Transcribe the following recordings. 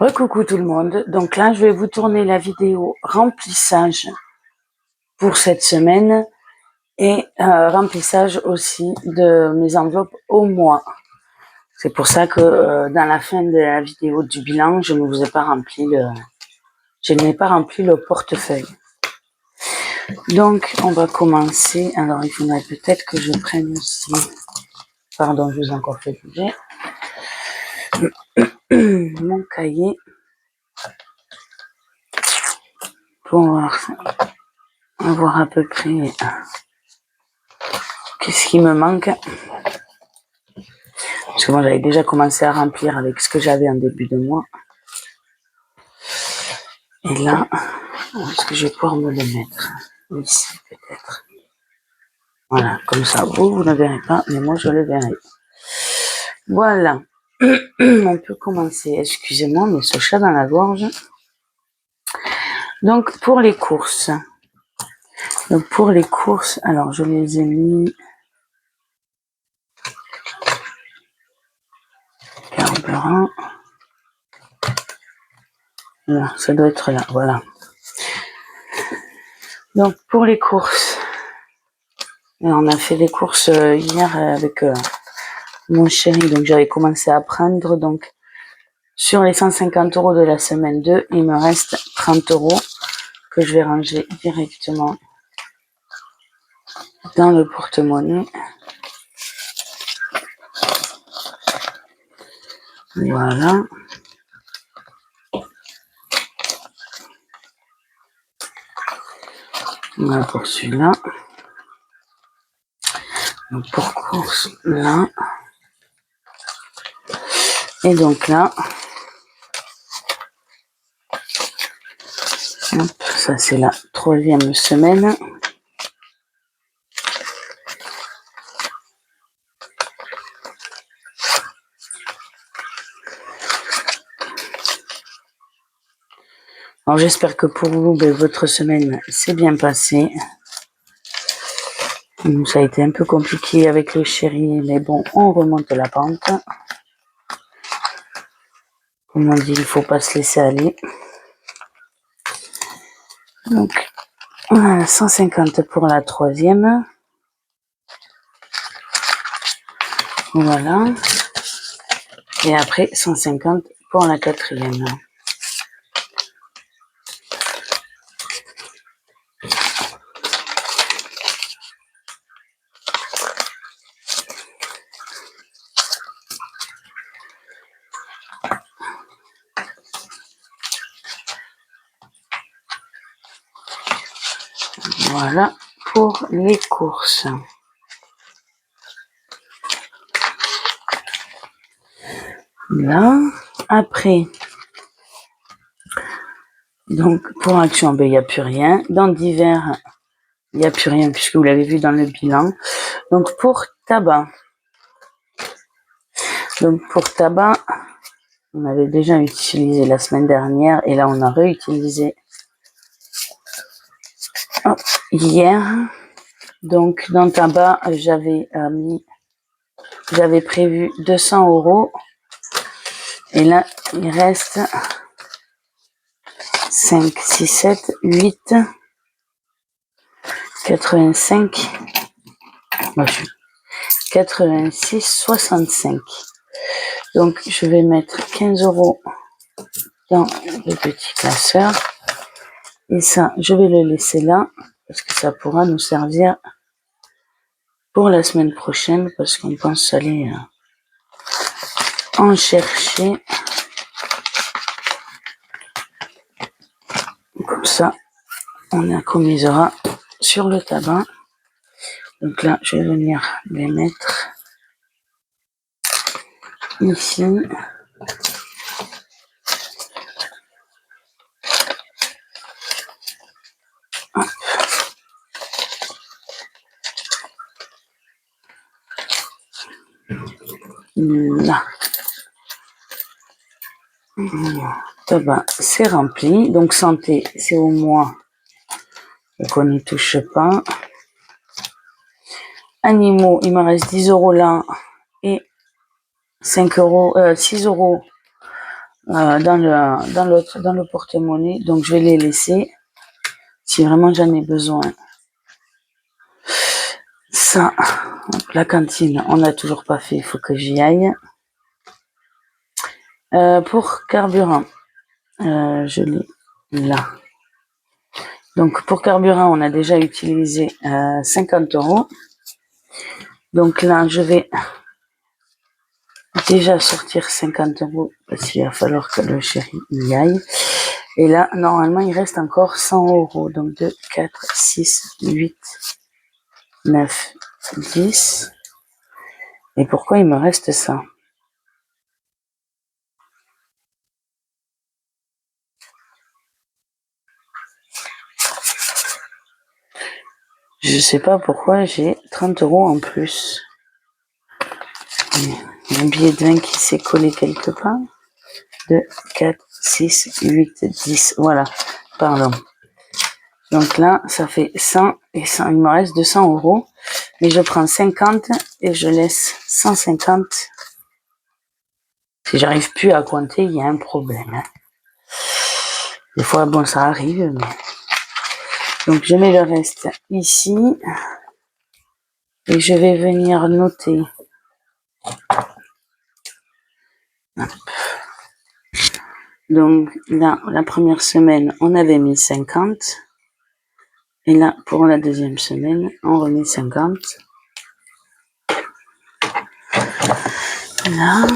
Recoucou tout le monde, donc là je vais vous tourner la vidéo remplissage pour cette semaine et remplissage aussi de mes enveloppes au mois. C'est pour ça que dans la fin de la vidéo du bilan, je ne vous ai pas rempli le portefeuille. Donc on va commencer, alors il faudrait peut-être que je prenne aussi, pardon je vous ai encore fait bouger, mon cahier pour voir à peu près qu'est-ce qui me manque. Parce que moi, j'avais déjà commencé à remplir avec ce que j'avais en début de mois. Et là, est-ce que je vais pouvoir me le mettre ici, peut-être? Voilà, comme ça, vous ne verrez pas, mais moi, je le verrai. Voilà. On peut commencer. Excusez-moi, mais ce chat dans la gorge. Donc, pour les courses. Alors, je les ai mis... Carburant. Là, ça doit être là, voilà. Donc, pour les courses... On a fait les courses hier avec mon chéri, donc j'avais commencé à prendre. Donc, sur les 150 € de la semaine 2, il me reste 30 € que je vais ranger directement dans le porte-monnaie. Voilà. Voilà pour celui-là. Donc pour course, là. Et donc là, hop, ça c'est la 3e semaine. Alors j'espère que pour vous, votre semaine s'est bien passée. Ça a été un peu compliqué avec le chéri, mais bon, on remonte la pente. Comme on dit, il ne faut pas se laisser aller. Donc, voilà, 150 pour la 3e. Voilà. Et après, 150 pour la 4e. Voilà pour les courses. Là, après, donc pour action, il n'y a plus rien. Dans divers, il n'y a plus rien puisque vous l'avez vu dans le bilan. Donc pour tabac. On avait déjà utilisé la semaine dernière et là on a réutilisé hier. Donc dans tabac, j'avais prévu 200 € et là il reste 5, 6, 7, 8, 85, 86, 65. Donc je vais mettre 15 € dans le petit classeur et ça je vais le laisser là parce que ça pourra nous servir pour la semaine prochaine parce qu'on pense aller en chercher. Comme ça, on économisera sur le tabac. Donc là, je vais venir les mettre ici. Hop. Là. Tabac, c'est rempli. Donc santé, c'est au mois. Donc on n'y touche pas. Animaux, il me reste 10 € là et 6 € dans le porte-monnaie. Donc, je vais les laisser si vraiment j'en ai besoin. Ça, la cantine, on n'a toujours pas fait, il faut que j'y aille. Pour carburant, je l'ai là. Donc, pour carburant, on a déjà utilisé 50 €. Donc là, je vais déjà sortir 50 € parce qu'il va falloir que le chéri y aille. Et là, normalement, il reste encore 100 €. Donc 2, 4, 6, 8, 9, 10. Et pourquoi il me reste ça? Je sais pas pourquoi j'ai 30 € en plus. Un billet de 20 qui s'est collé quelque part. 2, 4, 6, 8, 10. Voilà. Pardon. Donc là, ça fait 100 et 100. Il me reste 200 €. Mais je prends 50 et je laisse 150. Si j'arrive plus à compter, il y a un problème. Hein. Des fois, bon, ça arrive. Mais... Donc, je mets le reste ici. Et je vais venir noter. Donc, là, la première semaine, on avait mis 50. Et là, pour la deuxième semaine, on remet 50. Là.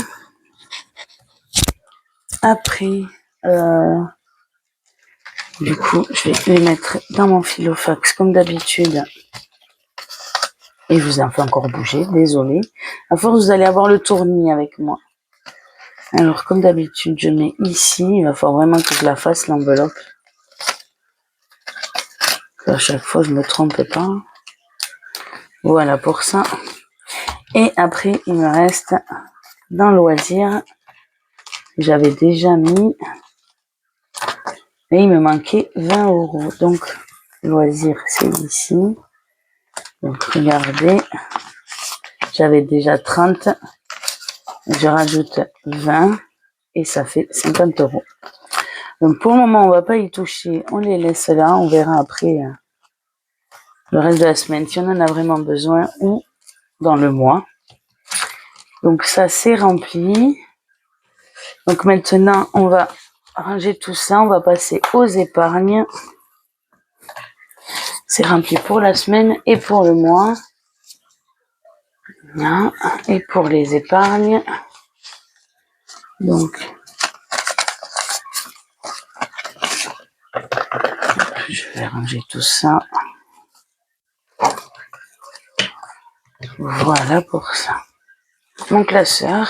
Après, du coup, je vais les mettre dans mon filofax comme d'habitude. Et je vous ai fait encore bouger, désolé. À force, vous allez avoir le tournis avec moi. Alors, comme d'habitude, je mets ici. Il va falloir vraiment que je la fasse, l'enveloppe. À chaque fois, je ne me trompe pas. Voilà pour ça. Et après, il me reste dans loisirs. J'avais déjà mis. Et il me manquait 20 €. Donc, loisirs, c'est ici. Donc, regardez. J'avais déjà 30. Je rajoute 20. Et ça fait 50 €. Donc, pour le moment, on va pas y toucher. On les laisse là. On verra après le reste de la semaine si on en a vraiment besoin ou dans le mois. Donc, ça, c'est rempli. Donc, maintenant, on va ranger tout ça. On va passer aux épargnes. C'est rempli pour la semaine et pour le mois. Et pour les épargnes. Donc, je vais ranger tout ça. Voilà pour ça. Mon classeur.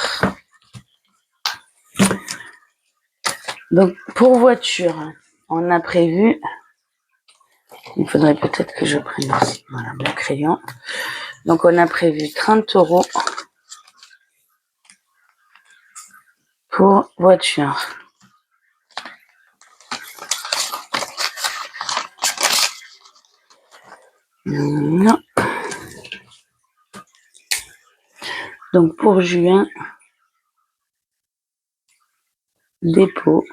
Donc, pour voiture, on a prévu. Il faudrait peut-être que je prenne aussi. Voilà, mon crayon. Donc, on a prévu 30 € pour voiture. Non. Donc, pour juin, dépôt,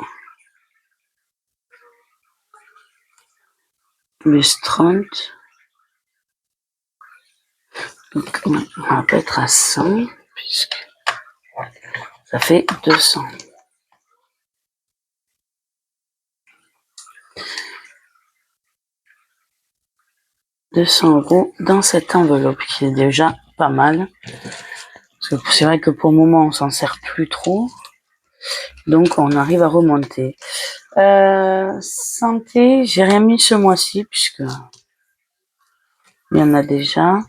plus 30. Donc, on va pas être à 100, puisque ça fait 200. €200 dans cette enveloppe qui est déjà pas mal. Parce que c'est vrai que pour le moment, on s'en sert plus trop. Donc, on arrive à remonter. Santé, j'ai rien mis ce mois-ci puisque il y en a déjà.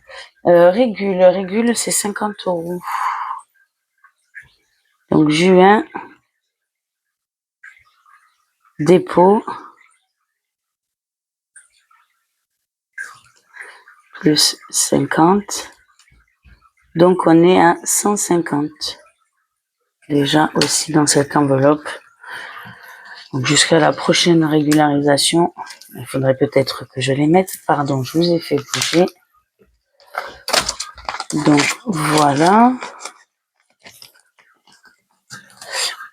Régule, c'est 50 €. Donc, juin, dépôt, plus 50. Donc, on est à 150. Déjà aussi dans cette enveloppe. Donc, jusqu'à la prochaine régularisation, il faudrait peut-être que je les mette. Pardon, je vous ai fait bouger. Donc, voilà.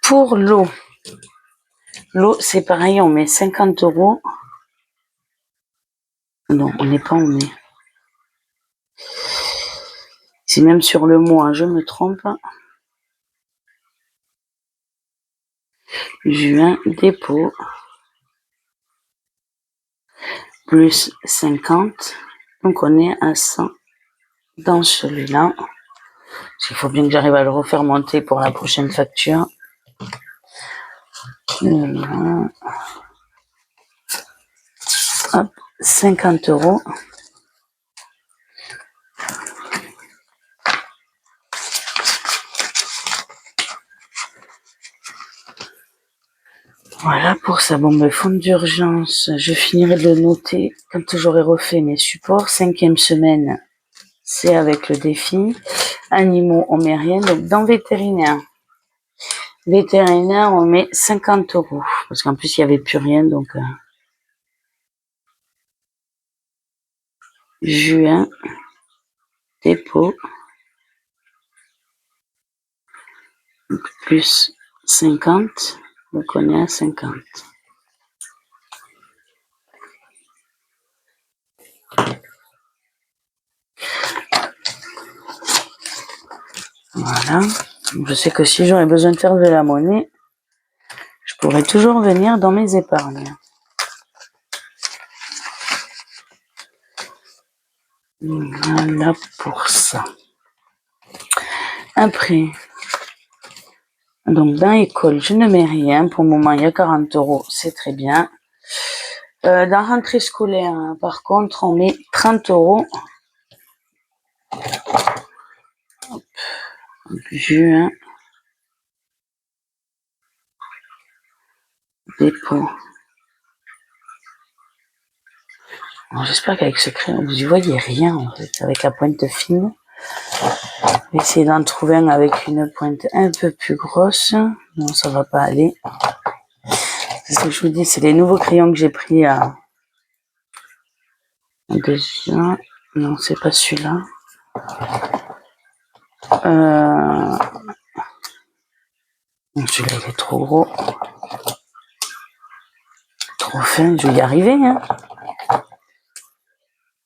Pour l'eau, L'eau, c'est pareil, on met 50 €. Non, on n'est pas en mai. C'est même sur le mois, je me trompe. Juin, dépôt. Plus 50. Donc on est à 100 dans celui-là. Il faut bien que j'arrive à le refaire monter pour la prochaine facture. Hop, 50 €. Voilà pour ça. Bon, ben, fonds d'urgence, je finirai de le noter quand j'aurai refait mes supports. 5e semaine, c'est avec le défi. Animaux, on met rien. Donc, dans vétérinaire. Vétérinaire, on met 50 €. Parce qu'en plus, il n'y avait plus rien, donc... Juin, dépôt. Plus 50. Donc, on est à 50. Voilà. Je sais que si j'aurais besoin de faire de la monnaie, je pourrais toujours venir dans mes épargnes. Voilà pour ça. Après, donc dans école, je ne mets rien. Pour le moment, il y a 40 €, c'est très bien. Dans rentrée scolaire, par contre, on met 30 €. Hop. Juin. Dépôt. J'espère qu'avec ce crayon, vous y voyez rien, en fait, avec la pointe fine. Je vais essayer d'en trouver un avec une pointe un peu plus grosse. Non, ça va pas aller. C'est ce que je vous dis, c'est les nouveaux crayons que j'ai pris à... Déjà, non, c'est pas celui-là. Non, celui-là, il est trop gros. Trop fin, je vais y arriver, hein.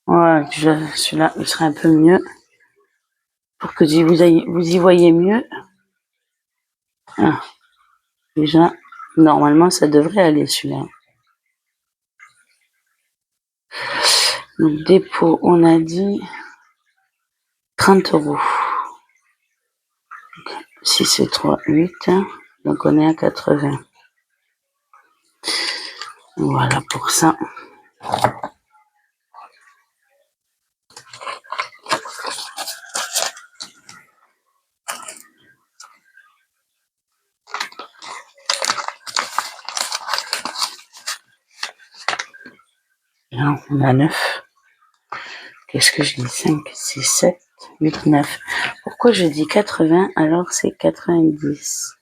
Ouais, celui-là, il serait un peu mieux. Pour que vous y voyez mieux. Ah, déjà, normalement, ça devrait aller, celui-là. Donc, dépôt, on a dit 30 €. 6 et 3, 8. Donc, on est à 80. Voilà pour ça. Là, on a 9. Qu'est-ce que je dis? 5, 6, 7, 8, 9. Pourquoi je dis 80 alors c'est 90?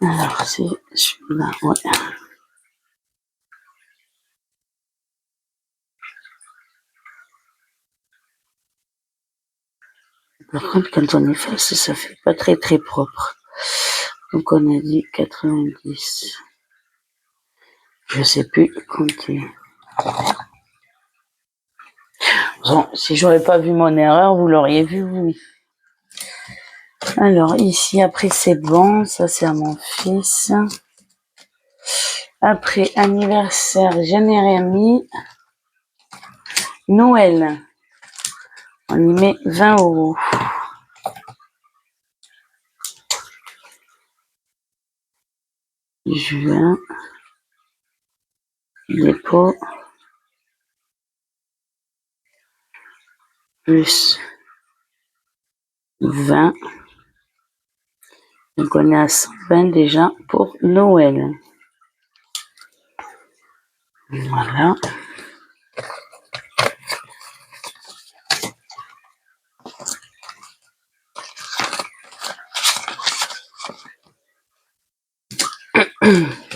Alors, c'est celui-là, ouais. Par contre, quand on efface, ça fait pas très très propre. Donc, on a dit 90. Je sais plus compter. Bon, si j'aurais pas vu mon erreur, vous l'auriez vu, vous. Alors, ici, après, c'est bon. Ça, c'est à mon fils. Après, anniversaire, je n'ai rien mis. Noël. On y met 20 €. Juin. Dépôt. Plus 20. Donc, on est à 120 déjà pour Noël. Voilà.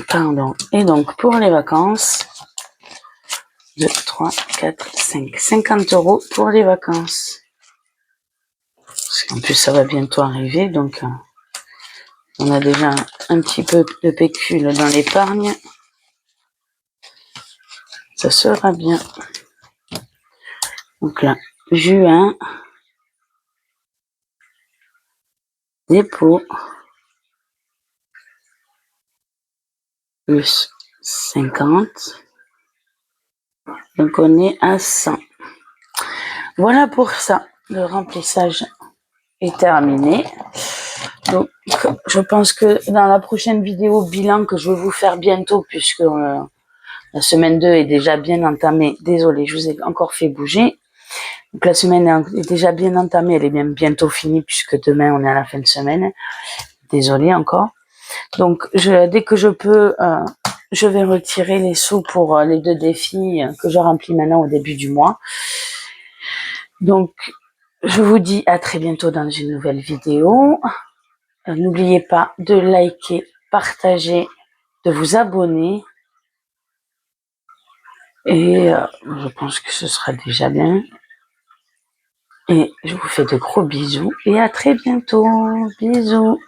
Pardon. Et donc, pour les vacances, 2, 3, 4, 5. 50 € pour les vacances. En plus, ça va bientôt arriver, donc on a déjà un petit peu de pécule dans l'épargne. Ça sera bien. Donc là, juin, dépôt, plus 50. Donc on est à 100. Voilà pour ça. Le remplissage est terminé. Donc je pense que dans la prochaine vidéo bilan que je vais vous faire bientôt, puisque la semaine 2 est déjà bien entamée. Désolée, je vous ai encore fait bouger. Donc la semaine est déjà bien entamée, elle est même bientôt finie puisque demain on est à la fin de semaine. Désolée encore. Donc dès que je peux, je vais retirer les sous pour les 2 défis que je remplis maintenant au début du mois. Donc je vous dis à très bientôt dans une nouvelle vidéo. N'oubliez pas de liker, partager, de vous abonner. Et je pense que ce sera déjà bien. Et je vous fais de gros bisous et à très bientôt. Bisous.